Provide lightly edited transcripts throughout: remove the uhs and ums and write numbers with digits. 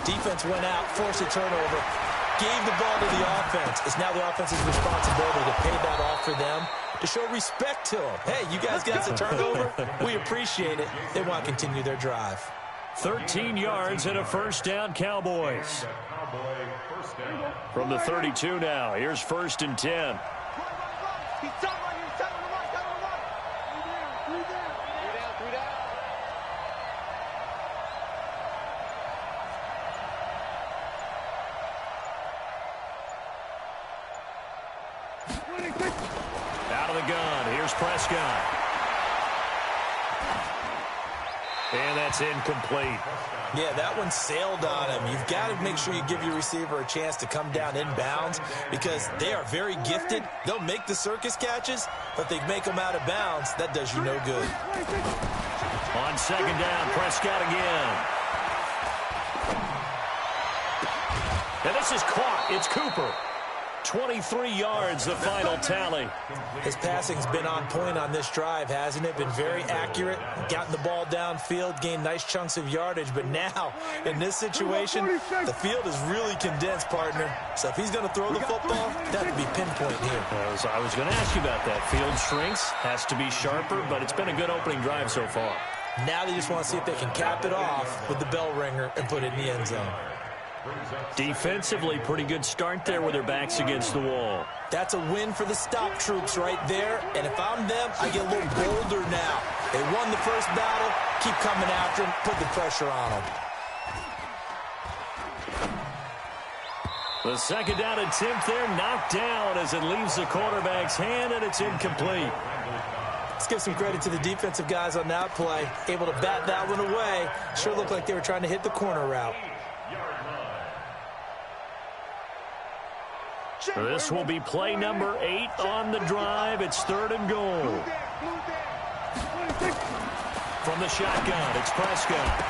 Defense went out, forced a turnover, gave the ball to the offense. It's now the offense's responsibility to pay that off for them, to show respect to them. Hey, you guys got the turnover. We appreciate it. They want to continue their drive. 13 yards and a first down, Cowboys. From the 32 now, here's 1st and 10. Out of the gun, here's Prescott. And that's incomplete. Yeah, that one sailed on him. You've got to make sure you give your receiver a chance to come down inbounds because they are very gifted. They'll make the circus catches, but if they make them out of bounds, that does you no good. On 2nd down, Prescott again. And this is caught. It's Cooper. 23 yards, the final tally. His passing's been on point on this drive, hasn't it? Been very accurate, gotten the ball downfield, gained nice chunks of yardage. But now, in this situation, the field is really condensed, partner. So if he's going to throw the football, that would be pinpoint here. I was going to ask you about that. Field shrinks, has to be sharper, but it's been a good opening drive so far. Now they just want to see if they can cap it off with the bell ringer and put it in the end zone. Defensively, pretty good start there with their backs against the wall. That's a win for the stop troops right there. And if I'm them, I get a little bolder now. They won the first battle. Keep coming after them. Put the pressure on them. The 2nd down attempt there knocked down as it leaves the quarterback's hand, and it's incomplete. Let's give some credit to the defensive guys on that play. Able to bat that one away. Sure looked like they were trying to hit the corner route. This will be play number 8 on the drive. It's 3rd and goal. From the shotgun, it's Prescott.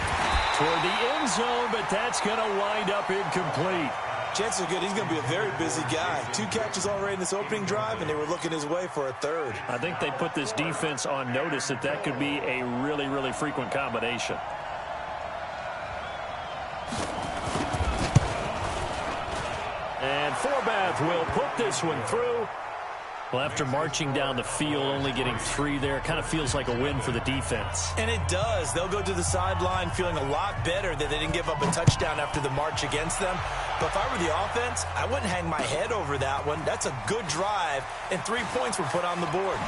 Toward the end zone, but that's going to wind up incomplete. Chances are good. He's going to be a very busy guy. 2 catches already in this opening drive, and they were looking his way for a 3rd. I think they put this defense on notice that could be a really, really frequent combination. And Forbath will put this one through. Well, after marching down the field, only getting 3 there, kind of feels like a win for the defense. And it does. They'll go to the sideline feeling a lot better that they didn't give up a touchdown after the march against them. But if I were the offense, I wouldn't hang my head over that one. That's a good drive, and 3 points were put on the board.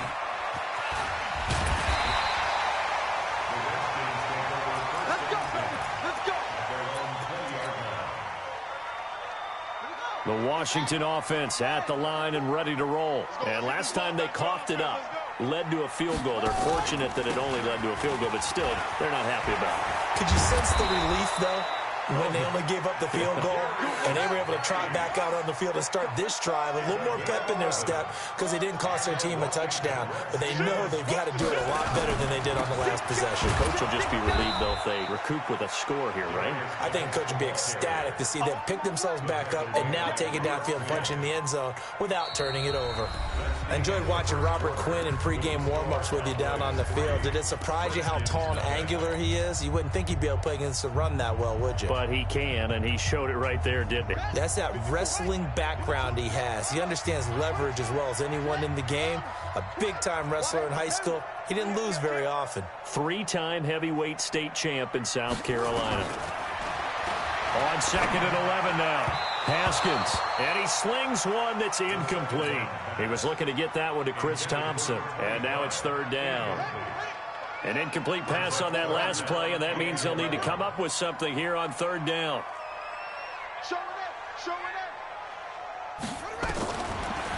The Washington offense at the line and ready to roll. And last time they coughed it up, led to a field goal. They're fortunate that it only led to a field goal, but still, they're not happy about it. Could you sense the relief, though, when they only gave up the field goal and they were able to trot back out on the field and start this drive? A little more pep in their step because they didn't cost their team a touchdown, but they know they've got to do it a lot better than they did on the last possession. Coach will just be relieved, though, if they recoup with a score here, right? I think Coach would be ecstatic to see them pick themselves back up and now take it downfield and punch in the end zone without turning it over. I enjoyed watching Robert Quinn in pregame warm-ups with you down on the field. Did it surprise you how tall and angular he is? You wouldn't think he'd be able to play against the run that well, would you? But he can, and he showed it right there, didn't he? That's that wrestling background he has. He understands leverage as well as anyone in the game. A big-time wrestler in high school. He didn't lose very often. 3-time heavyweight state champ in South Carolina. On 2nd and 11 now. Haskins, and he slings one that's incomplete. He was looking to get that one to Chris Thompson, and now it's 3rd down. An incomplete pass on that last play, and that means they'll need to come up with something here on 3rd down.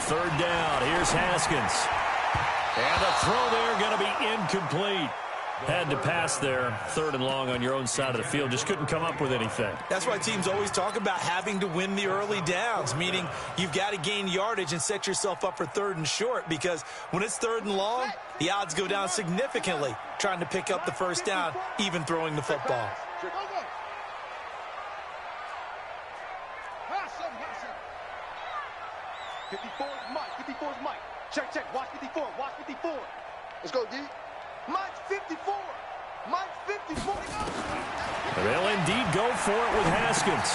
3rd down, here's Haskins. And the throw there going to be incomplete. Had to pass there, 3rd and long on your own side of the field. Just couldn't come up with anything. That's why teams always talk about having to win the early downs, meaning you've got to gain yardage and set yourself up for 3rd and short, because when it's 3rd and long, the odds go down significantly trying to pick up the first down, even throwing the football. Mike. Check. Watch 54. Let's go, D. Mike 54. Mike 54. And they'll indeed go for it with Haskins.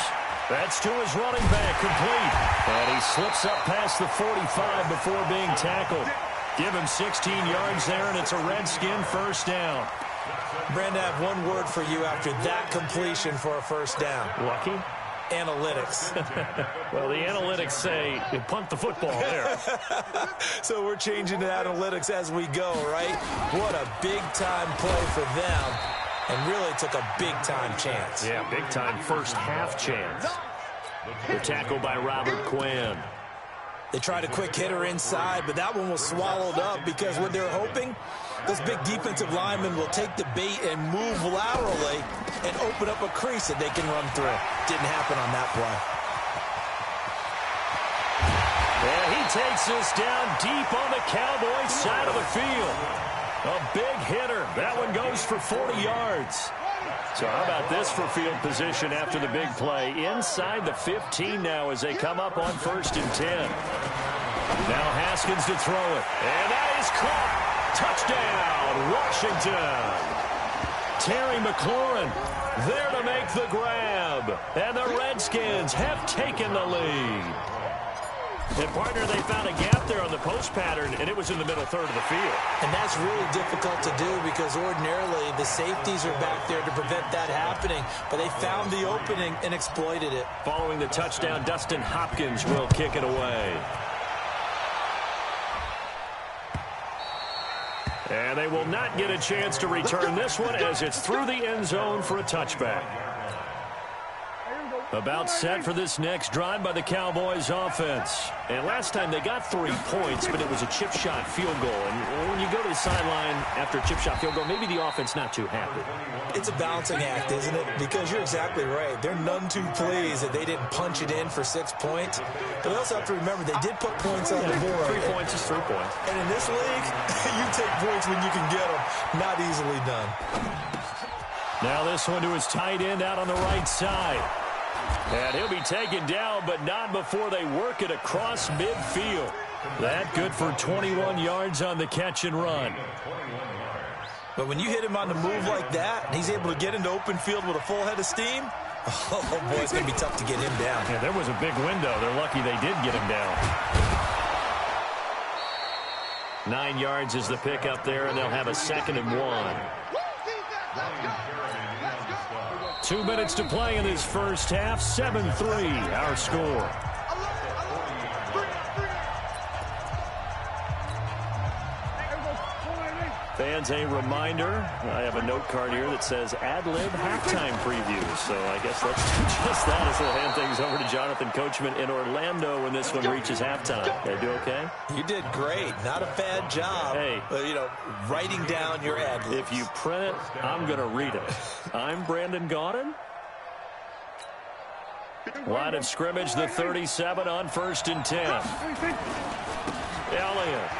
That's to his running back, complete. And he slips up past the 45 before being tackled. Give him 16 yards there, and it's a Redskin first down. Brandon, I have one word for you after that completion for a first down. Lucky? Analytics. Well, the analytics say you punt the football there. So we're changing to analytics as we go, right? What a big-time play for them, and really took a big-time chance. Yeah, big-time first-half chance. They're tackled by Robert Quinn. They tried a quick hitter inside, but that one was swallowed up because what they're hoping, those big defensive linemen will take the bait and move laterally and open up a crease that they can run through. Didn't happen on that play. And he takes this down deep on the Cowboys side of the field. A big hitter. That one goes for 40 yards. So how about this for field position after the big play? Inside the 15 now as they come up on 1st and 10. Now Haskins to throw it. And that is caught. Touchdown, Washington. Terry McLaurin there to make the grab. And the Redskins have taken the lead. And, partner, they found a gap there on the post pattern, and it was in the middle third of the field. And that's really difficult to do because ordinarily the safeties are back there to prevent that happening. But they found the opening and exploited it. Following the touchdown, Dustin Hopkins will kick it away. And they will not get a chance to return this one as it's through the end zone for a touchback. About set for this next drive by the Cowboys offense. And last time they got 3 points, but it was a chip shot field goal. And when you go to the sideline after a chip shot field goal, maybe the offense not too happy. It's a balancing act, isn't it? Because you're exactly right. They're none too pleased that they didn't punch it in for 6 points. But they also have to remember they did put points on the board. 3 points is 3 points. And in this league, you take points when you can get them. Not easily done. Now this one to his tight end out on the right side. And he'll be taken down, but not before they work it across midfield. That good for 21 yards on the catch and run. But when you hit him on the move like that, and he's able to get into open field with a full head of steam, oh boy, it's going to be tough to get him down. Yeah, there was a big window. They're lucky they did get him down. 9 yards is the pickup there, and they'll have a 2nd and 1. 2 minutes to play in this first half. 7-3, our score. Fans, a reminder, I have a note card here that says ad-lib halftime preview. So I guess let's do just that as we'll hand things over to Jonathan Coachman in Orlando when this one reaches halftime. Did I do okay? You did great. Not a bad job. Hey. Writing down your ad-libs. If you print it, I'm going to read it. I'm Brandon Gaudin. Line of scrimmage, the 37 on 1st and 10. Elliott.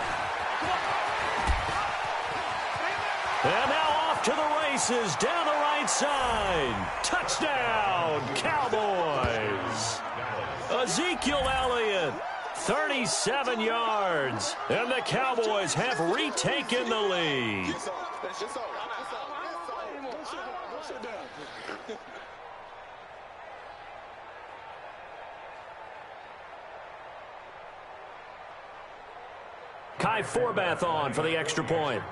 And now off to the races, down the right side. Touchdown, Cowboys. Ezekiel Elliott, 37 yards. And the Cowboys have retaken the lead. Kai Forbath on for the extra point.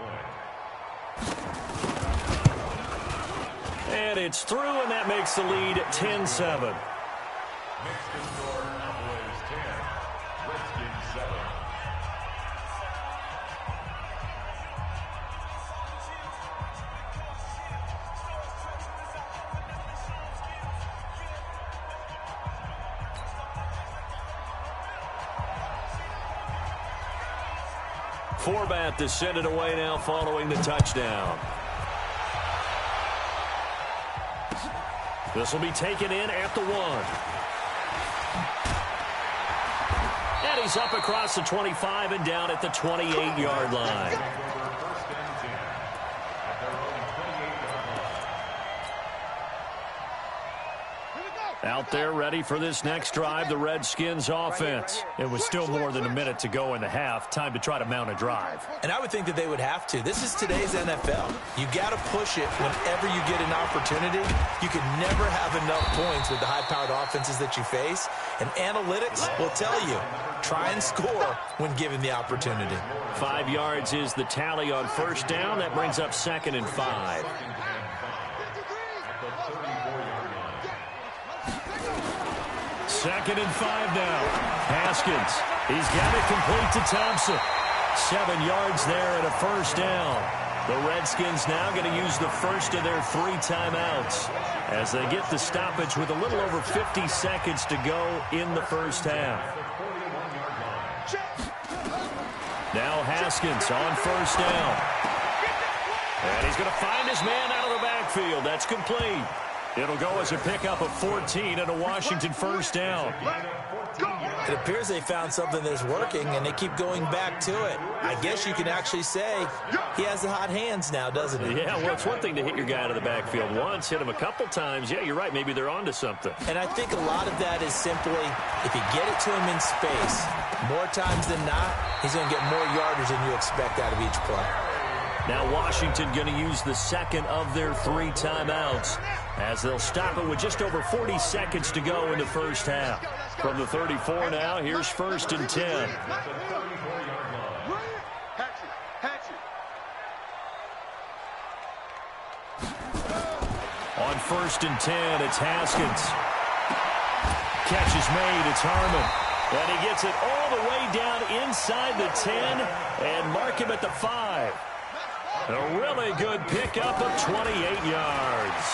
And it's through, and that makes the lead 10-7. Forbath to send it away now following the touchdown. This will be taken in at the 1. And he's up across the 25 and down at the 28-yard line. Out there ready for this next drive, the Redskins offense. It was still more than a minute to go in the half. Time to try to mount a drive. And I would think that they would have to. This is today's NFL. You got to push it whenever you get an opportunity. You can never have enough points with the high-powered offenses that you face. And analytics will tell you, try and score when given the opportunity. 5 yards is the tally on first down. That brings up 2nd and 5. Second and 5 now. Haskins. He's got it complete to Thompson. 7 yards there and a first down. The Redskins now going to use the first of their 3 timeouts as they get the stoppage with a little over 50 seconds to go in the first half. Now Haskins on first down. And he's going to find his man out of the backfield. That's complete. It'll go as a pickup of 14 and a Washington first down. It appears they found something that's working, and they keep going back to it. I guess you can actually say he has the hot hands now, doesn't he? Yeah, well, it's one thing to hit your guy out of the backfield once, hit him a couple times. Yeah, you're right. Maybe they're onto something. And I think a lot of that is simply if you get it to him in space, more times than not, he's going to get more yardage than you expect out of each play. Now Washington going to use the second of their 3 timeouts as they'll stop it with just over 40 seconds to go in the first half. From the 34 now, here's 1st and 10. On 1st and 10, it's Haskins. Catch is made, it's Harmon. And he gets it all the way down inside the 10 and mark him at the 5. A really good pickup of 28 yards.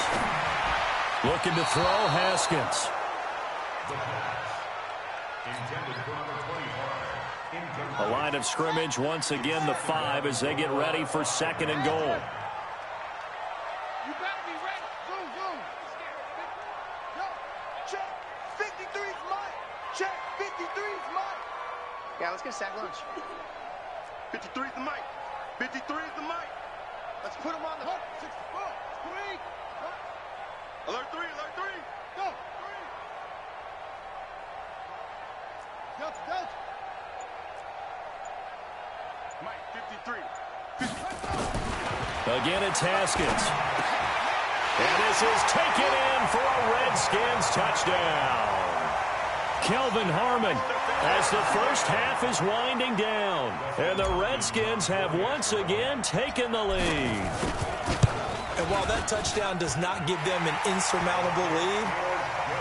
Looking to throw, Haskins. A line of scrimmage, once again the 5 as they get ready for 2nd and goal. You better be ready. Zoom, zoom. Check. 53's mine. Check. 53's mine. Yeah, let's get a sack lunch. 53's the mic. 53's the mic. Let's put him on the hook. 64. 3. Alert 3. Alert 3. Go. 3. Delta, Delta. Mike, 53. 50. Again, it's Haskins. And this is taken in for a Redskins touchdown. Kelvin Harmon as the first half is winding down. And the Redskins have once again taken the lead. And while that touchdown does not give them an insurmountable lead,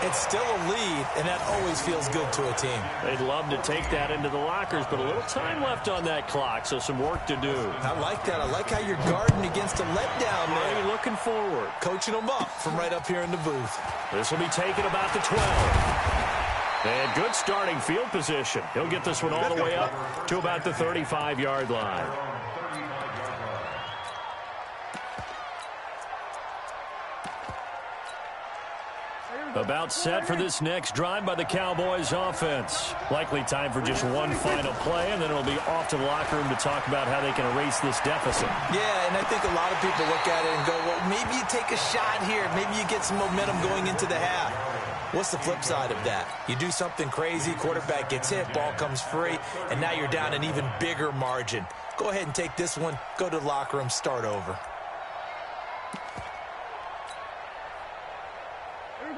it's still a lead, and that always feels good to a team. They'd love to take that into the lockers, but a little time left on that clock, so some work to do. I like that. I like how you're guarding against a letdown there. Already looking forward. Coaching them up from right up here in the booth. This will be taken about the 12. And good starting field position. He'll get this one all the way up to about the 35-yard line. About set for this next drive by the Cowboys offense. Likely time for just one final play, and then it'll be off to the locker room to talk about how they can erase this deficit. Yeah, and I think a lot of people look at it and go, well, maybe you take a shot here. Maybe you get some momentum going into the half. What's the flip side of that? You do something crazy, quarterback gets hit, ball comes free, and now you're down an even bigger margin. Go ahead and take this one, go to the locker room, start over.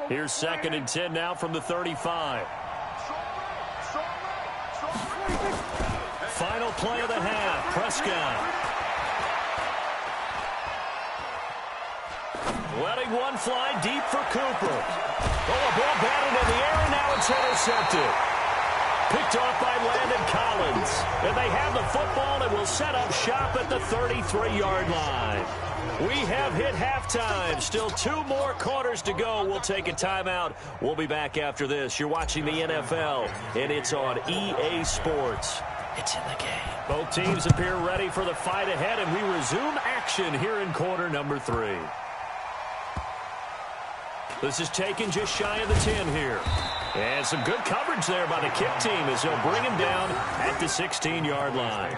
Here's 2nd and 10 now from the 35. Final play of the half, Prescott. Letting one fly deep for Cooper. Oh, a ball batted in the air, and now it's intercepted. Picked off by Landon Collins. And they have the football and will set up shop at the 33-yard line. We have hit halftime. Still 2 more quarters to go. We'll take a timeout. We'll be back after this. You're watching the NFL, and it's on EA Sports. It's in the game. Both teams appear ready for the fight ahead, and we resume action here in quarter number 3. This is taken just shy of the 10 here. And some good coverage there by the kick team as they'll bring him down at the 16-yard line.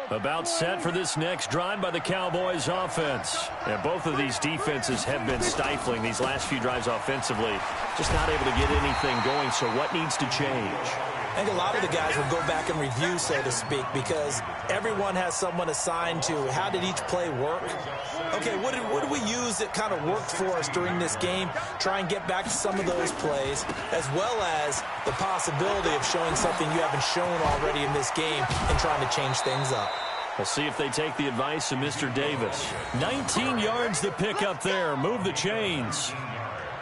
About set for this next drive by the Cowboys offense. And both of these defenses have been stifling these last few drives offensively. Just not able to get anything going, so what needs to change? I think a lot of the guys will go back and review, so to speak, because everyone has someone assigned to how did each play work. Okay, what did we use that kind of worked for us during this game? Try and get back to some of those plays, as well as the possibility of showing something you haven't shown already in this game and trying to change things up. We'll see if they take the advice of Mr. Davis. 19 yards to pick up there. Move the chains.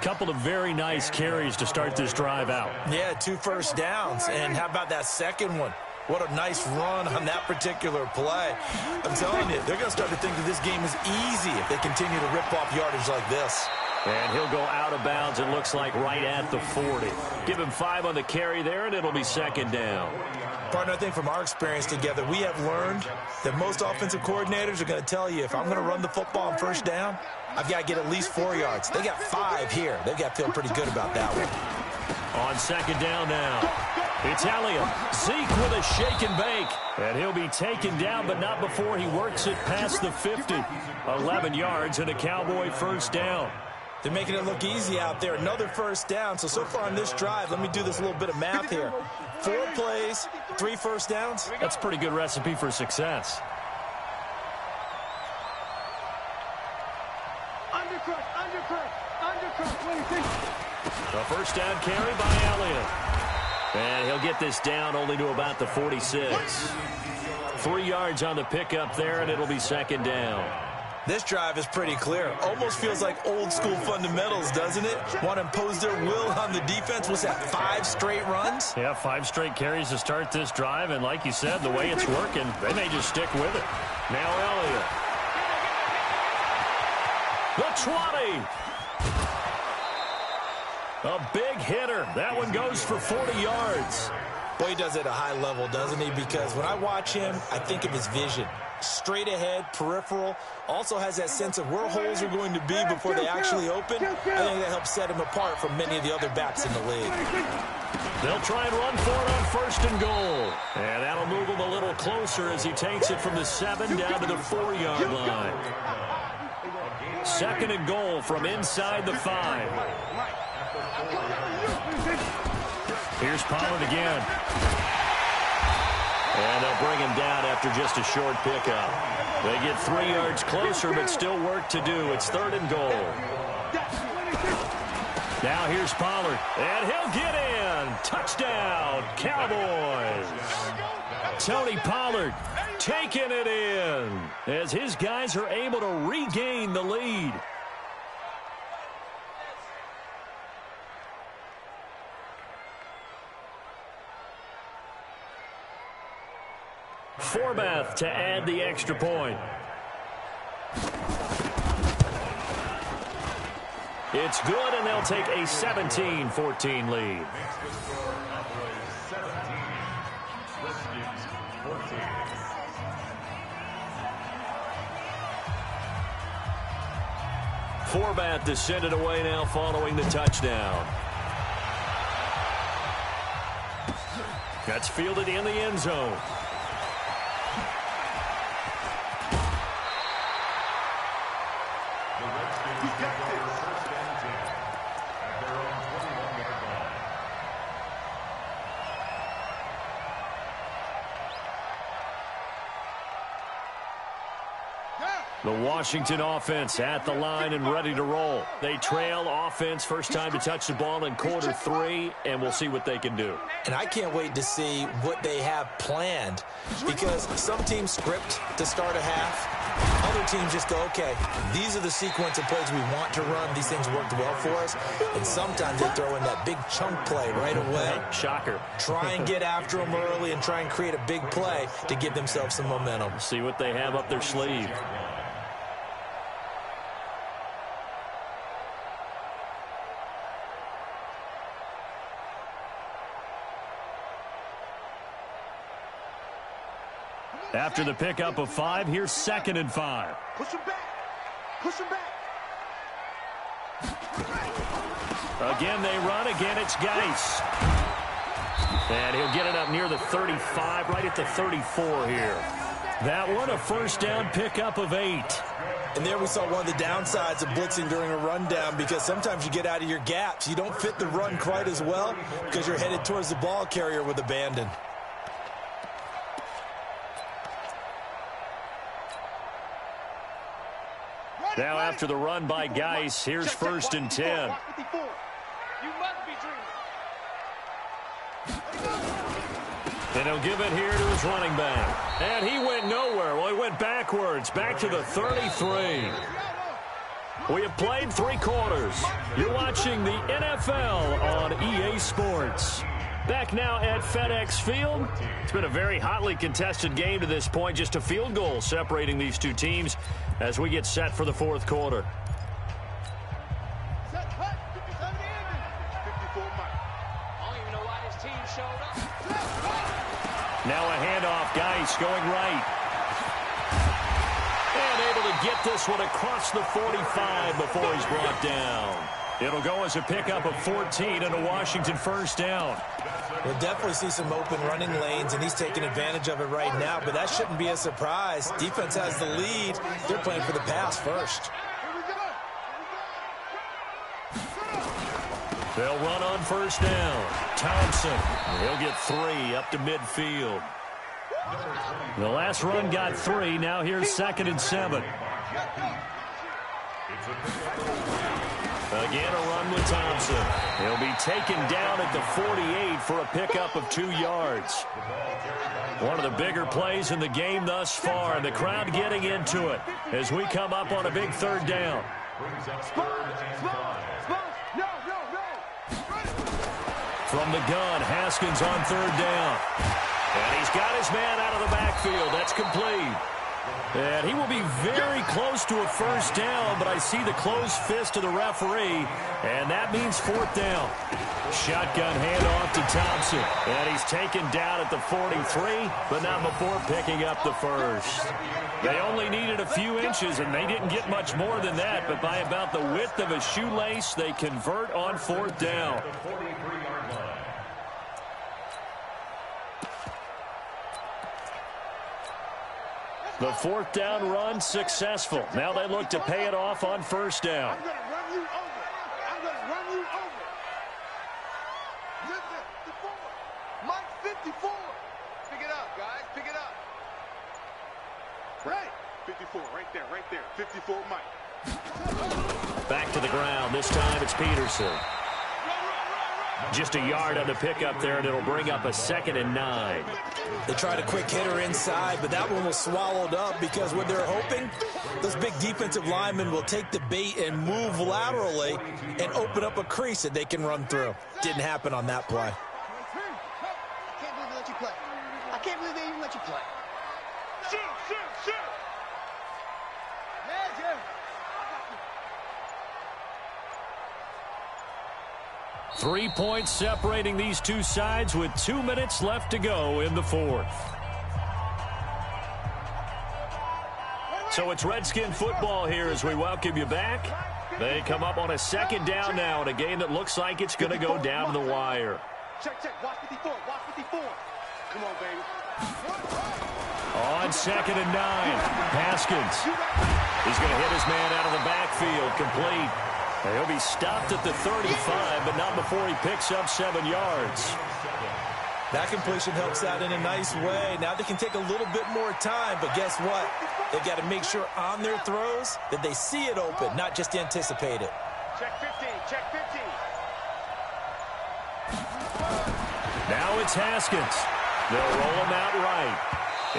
Couple of very nice carries to start this drive out. Yeah, 2 first downs. And how about that second one? What a nice run on that particular play. I'm telling you, they're going to start to think that this game is easy if they continue to rip off yardage like this. And he'll go out of bounds, it looks like, right at the 40. Give him 5 on the carry there, and it'll be second down. Partner, I think from our experience together, we have learned that most offensive coordinators are going to tell you, if I'm going to run the football on first down, I've got to get at least 4 yards. They got 5 here. They've got to feel pretty good about that one. On second down now, it's Elliott. Zeke with a shake and bake. And he'll be taken down, but not before he works it past the 50. 11 yards and a Cowboy first down. They're making it look easy out there. Another first down. So far on this drive, let me do this little bit of math here. 4 plays, 3 first downs. That's a pretty good recipe for success. A first down carry by Elliott. And he'll get this down only to about the 46. 3 yards on the pickup there, and it'll be second down. This drive is pretty clear. Almost feels like old school fundamentals, doesn't it? Want to impose their will on the defense. Was that 5 straight runs? Yeah, 5 straight carries to start this drive. And like you said, the way it's working, they may just stick with it. Now Elliott. The 20. A big hitter. That one goes for 40 yards. Boy, he does it at a high level, doesn't he? Because when I watch him, I think of his vision. Straight ahead, peripheral, also has that sense of where holes are going to be before they actually open. I think that helps set him apart from many of the other backs in the league. They'll try and run for it on first and goal. And that'll move him a little closer as he takes it from the 7 down to the 4-yard line. Second and goal from inside the 5. Here's Pollard again. And they'll bring him down after just a short pickup. They get 3 yards closer, but still work to do. It's 3rd and goal. Now here's Pollard, and he'll get in. Touchdown, Cowboys. Tony Pollard taking it in as his guys are able to regain the lead. Forbath to add the extra point. It's good, and they'll take a 17-14 lead. Forbath to send it away now following the touchdown. That's fielded in the end zone. The Washington offense at the line and ready to roll. They trail offense, first time to touch the ball in quarter 3, and we'll see what they can do. And I can't wait to see what they have planned, because some teams script to start a half. Other teams just go, okay, these are the sequence of plays we want to run. These things worked well for us. And sometimes they throw in that big chunk play right away. Shocker. Try and get after them early and try and create a big play to give themselves some momentum. See what they have up their sleeve. After the pickup of 5, here's 2nd and 5. Push him back. Push him back. Again, they run. Again, it's Geis. And he'll get it up near the 35, right at the 34 here. That one, a first down pickup of 8. And there we saw one of the downsides of blitzing during a rundown, because sometimes you get out of your gaps. You don't fit the run quite as well because you're headed towards the ball carrier with abandon. Now after the run by Geis, here's first and 10. You must be dreaming. And he'll give it here to his running back. And he went nowhere. Well, he went backwards, back to the 33. We have played 3 quarters. You're watching the NFL on EA Sports. Back now at FedEx Field. It's been a very hotly contested game to this point. Just a field goal separating these two teams as we get set for the fourth quarter. Now a handoff, Geis going right. And able to get this one across the 45 before he's brought down. It'll go as a pickup of 14 and a Washington first down. We'll definitely see some open running lanes, and he's taking advantage of it right now, but that shouldn't be a surprise. Defense has the lead. They're playing for the pass first. They'll run on first down. Thompson, he'll get 3 up to midfield. The last run got 3. Now here's 2nd and 7. Again, a run with Thompson. He'll be taken down at the 48 for a pickup of 2 yards. One of the bigger plays in the game thus far, and the crowd getting into it as we come up on a big 3rd down. From the gun, Haskins on 3rd down. And he's got his man out of the backfield. That's complete. And he will be very close to a first down, but I see the closed fist of the referee, and that means 4th down. Shotgun handoff to Thompson, and he's taken down at the 43, but not before picking up the first. They only needed a few inches, and they didn't get much more than that, but by about the width of a shoelace, they convert on 4th down. The 4th down run successful. Now they look to pay it off on first down. I'm going to run you over. I'm going to run you over. Listen, 54. Mike 54. Pick it up, guys. Pick it up. Right. 54, right there, right there. 54, Mike. Back to the ground. This time it's Peterson. Just a yard on the pickup there, and it'll bring up a 2nd and 9. They tried a quick hitter inside, but that one was swallowed up because what they're hoping, those big defensive linemen will take the bait and move laterally and open up a crease that they can run through. Didn't happen on that play. I can't believe they let you play. I can't believe they even let you play. Shoot, shoot, shoot. Magic. 3 points separating these two sides with 2 minutes left to go in the 4th. So it's Redskin football here as we welcome you back. They come up on a 2nd down now in a game that looks like it's going to go down to the wire. Check, check. Watch 54. Watch 54. Come on, baby. On 2nd and 9, Haskins. He's going to hit his man out of the backfield, complete. He'll be stopped at the 35, but not before he picks up 7 yards. That completion helps out in a nice way. Now they can take a little bit more time, but guess what? They've got to make sure on their throws that they see it open, not just anticipate it. Check 15. Check 15. Now it's Haskins. They'll roll him out right.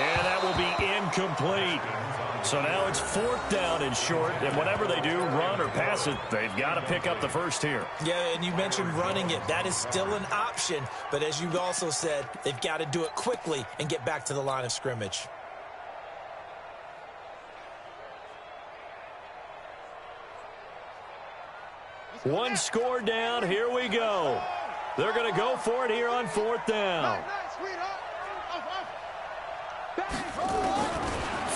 And that will be incomplete. So now it's 4th down and short, and whatever they do, run or pass it, they've got to pick up the first here. Yeah, and you mentioned running it. That is still an option, but as you also said, they've got to do it quickly and get back to the line of scrimmage. One score down, here we go. They're going to go for it here on 4th down.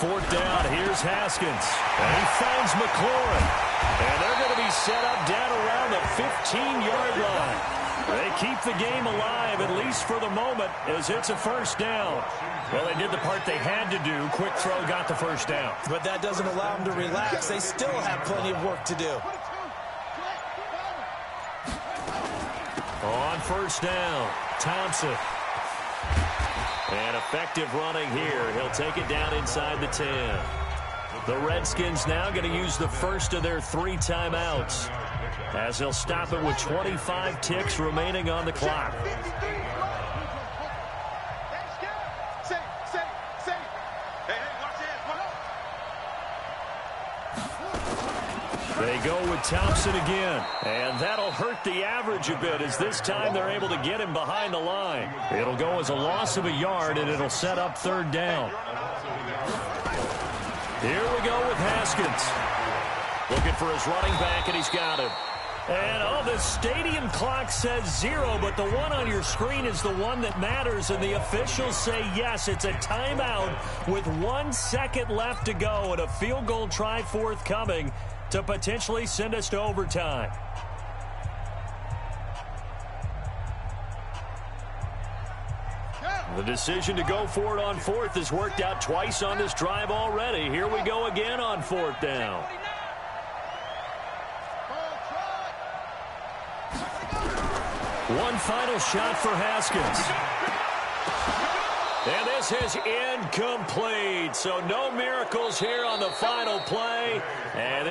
4th down, here's Haskins. And he finds McLaurin. And they're going to be set up down around the 15-yard line. They keep the game alive, at least for the moment, as it's a first down. Well, they did the part they had to do. Quick throw got the first down. But that doesn't allow them to relax. They still have plenty of work to do. On first down, Thompson. And effective running here. He'll take it down inside the 10. The Redskins now going to use the first of their 3 timeouts, as they'll stop it with 25 ticks remaining on the clock. They go with Thompson again, and that'll hurt the average a bit, as this time they're able to get him behind the line. It'll go as a loss of a yard, and it'll set up 3rd down. Here we go with Haskins. Looking for his running back, and he's got him. And, the stadium clock says 0, but the one on your screen is the one that matters, and the officials say yes, it's a timeout with 1 second left to go, and a field goal try forthcoming to potentially send us to overtime. The decision to go for it on 4th has worked out twice on this drive already. Here we go again on 4th down. One final shot for Haskins. And this is incomplete. So no miracles here on the final play. And